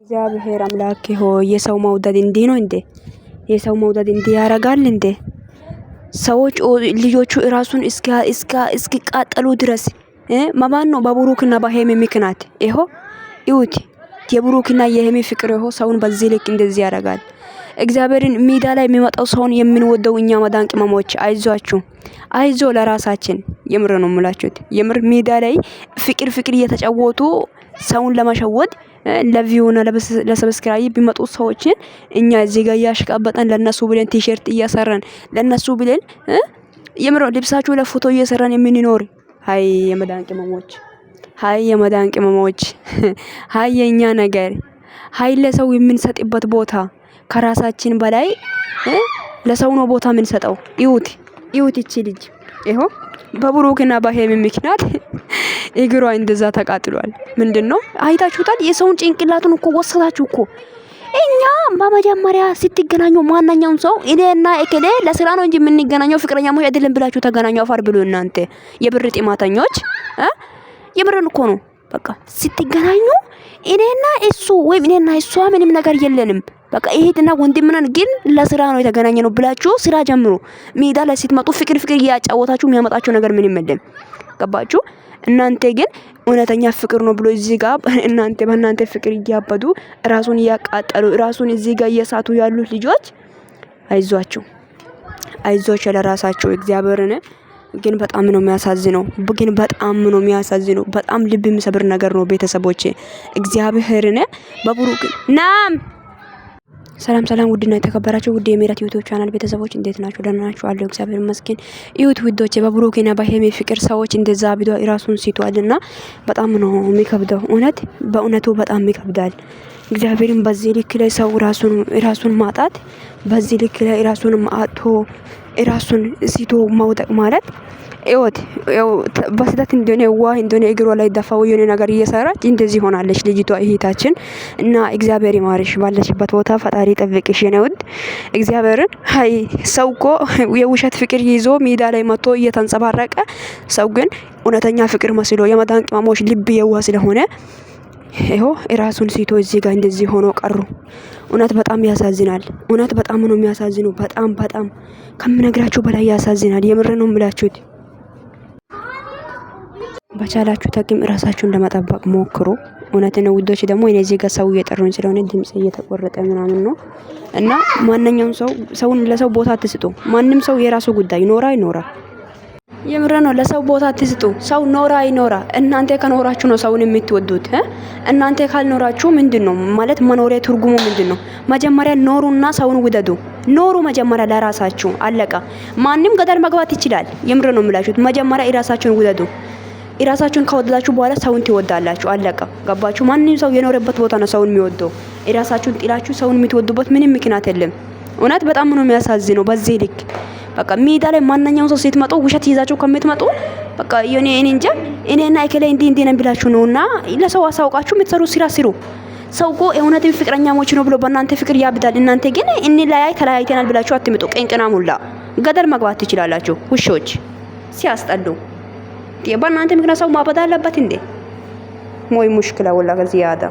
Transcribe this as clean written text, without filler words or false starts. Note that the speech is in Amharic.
እግዚአብሔር አምላክ ሆይ የሰው መውደድ እንዲህ ነው እንዴ? የሰው መውደድ እንዲህ ያረጋል እንዴ? ሰዎች ልጆቹ ራሱን እስኪቃጠሉ ድረስ ማን ነው በብሩክና በሄሚ ምክንያት ይሁት የብሩክና የሄሚ ፍቅር ሰውን በዚህ ልክ እንደዚህ ያረጋል። እግዚአብሔርን ሜዳ ላይ የሚመጣው ሰውን የምንወደው እኛ መዳን ቅመሞች አይዞ ለራሳችን የምር ነው የምላችሁት። የምር ሜዳ ላይ ፍቅር እየተጫወቱ ሰውን ለማሸወድ ለቪውና ለሰብስክራይብ ቢመጡ ሰዎችን እኛ እዚህ ጋር ያሽቃበጠን ለነሱ ብለን ቲሸርት እያሰራን ለነሱ ብለን የምር ልብሳችሁ ለፎቶ እየሰራን የምንኖር ሃይ የመዳን ቅመሞች ሃይ የኛ ነገር ሃይ ለሰው የምንሰጥበት ቦታ ከራሳችን በላይ ለሰው ነው ቦታ የምንሰጠው። ይሁት እቺ ልጅ በብሩክና በሄሚ ምክንያት እግሯ እንደዛ ተቃጥሏል። ምንድነው አይታችሁታል? የሰውን ጭንቅላቱን እኮ ወሰዳችሁ እኮ። እኛ በመጀመሪያ ስትገናኙ ማንኛውም ሰው እኔና እከሌ ለስራ ነው እንጂ የምንገናኘው ፍቅረኛሞች አይደለም ብላችሁ ተገናኙ። አፋር ብሎ እናንተ የብር ጢማተኞች የብርን እኮ ነው በቃ ስትገናኙ እኔና እሱ ወይም እኔና እሷ ምንም ነገር የለንም በቃ እህትና ወንድም ነን ግን ለስራ ነው የተገናኘነው ብላችሁ ስራ ጀምሩ። ሜዳ ላይ ስትመጡ ፍቅር እያጫወታችሁ የሚያመጣችሁ ነገር ምንም የለም። ገባችሁ? እናንተ ግን እውነተኛ ፍቅር ነው ብሎ እዚህ ጋር እናንተ በእናንተ ፍቅር እያበዱ ራሱን እያቃጠሉ ራሱን እዚህ ጋር እየሳቱ ያሉት ልጆች አይዟችሁ ለራሳችሁ። እግዚአብሔርን ግን በጣም ነው የሚያሳዝነው። በጣም ልብ የሚሰብር ነገር ነው ቤተሰቦቼ። እግዚአብሔርን በብሩክ ሰላም ውድና የተከበራችሁ ውድ የሜራት ዩቲዩብ ቻናል ቤተሰቦች እንዴት ናችሁ? ደህና ናችሁ? አለው እግዚአብሔር ይመስገን። ውዶቼ በብሩክና በሄሚ ፍቅር ሰዎች እንደዛ ቢዶ ራሱን ሲቷልና በጣም ነው የሚከብደው። በእውነቱ በጣም ይከብዳል። እግዚአብሔርን በዚህ ልክ ላይ ሰው ራሱን ማጣት በዚህ ልክ ላይ ራሱን ማጥቶ ራሱን ሲቶ ማውደቅ ማለት በስህተት እንደሆነ እግሯ ላይ ደፋው የሆነ ነገር እየሰራች እንደዚህ ሆናለች ልጅቷ እህታችን እና እግዚአብሔር ይማርሽ፣ ባለሽበት ቦታ ፈጣሪ ጠብቅሽ የኔ ውድ። እግዚአብሔርን ሰው እኮ የውሸት ፍቅር ይዞ ሜዳ ላይ መጥቶ እየተንጸባረቀ ሰው ግን እውነተኛ ፍቅር መስሎ የመዳን ቅመሞች ልብ የዋህ ስለሆነ ራሱን ሲቶ እዚህ ጋር እንደዚህ ሆኖ ቀሩ። እውነት በጣም ያሳዝናል። በጣም ነው የሚያሳዝነው። በጣም ከምነግራችሁ በላይ ያሳዝናል። የምር ነው የምላችሁት። በቻላችሁ ተቅም ራሳችሁን ለመጠበቅ ሞክሩ። እውነት ነው ውዶች። ደግሞ እኔ እዚህ ጋር ሰው እየጠሩኝ ስለሆነ ድምጽ እየተቆረጠ ምናምን ነው እና ማንኛውም ሰውን ለሰው ቦታ አትስጡ። ማንም ሰው የራሱ ጉዳይ ይኖራ። የምር ነው። ለሰው ቦታ አትስጡ። ሰው ይኖራ። እናንተ ከኖራችሁ ነው ሰውን የምትወዱት። እናንተ ካልኖራችሁ ምንድነው ማለት መኖሪያ ትርጉሙ ምንድነው? መጀመሪያ ኖሩና ሰውን ውደዱ። ኖሩ መጀመሪያ ለራሳችሁ አለቃ። ማንም ገደል መግባት ይችላል። የምር ነው የምላችሁት። መጀመሪያ ራሳችሁን ውደዱ። ራሳችሁን ከወደዳችሁ በኋላ ሰውን ትወዳላችሁ። አለቃ። ገባችሁ? ማንም ሰው የኖረበት ቦታ ነው ሰውን የሚወደው። ራሳችሁን ጥላችሁ ሰውን የምትወዱበት ምንም ምክንያት የለም። እውነት በጣም ነው የሚያሳዝነው በዚህ ልክ። በቃ ሜዳ ላይ ማንኛውም ሰው ስትመጡ ውሸት ይዛችሁ ከምትመጡ በቃ እኔ እንጃ እኔና እከሌ እንዲህ ነን ብላችሁ ነውና ለሰው አሳውቃችሁ የምትሰሩ ስራ ስሩ። ሰው እኮ እውነትም ፍቅረኛሞች ነው ብሎ በእናንተ ፍቅር ያብዳል። እናንተ ግን ተለያይተናል ብላችሁ አትምጡ። ቀንቅና ሙላ ገደል መግባት ትችላላችሁ። ውሾች ሲያስጠሉ በእናንተ ምክንያት ሰው ማበድ አለበት እንዴ? ሞይ ሙሽክላ ወላ ከዚህ ያዳ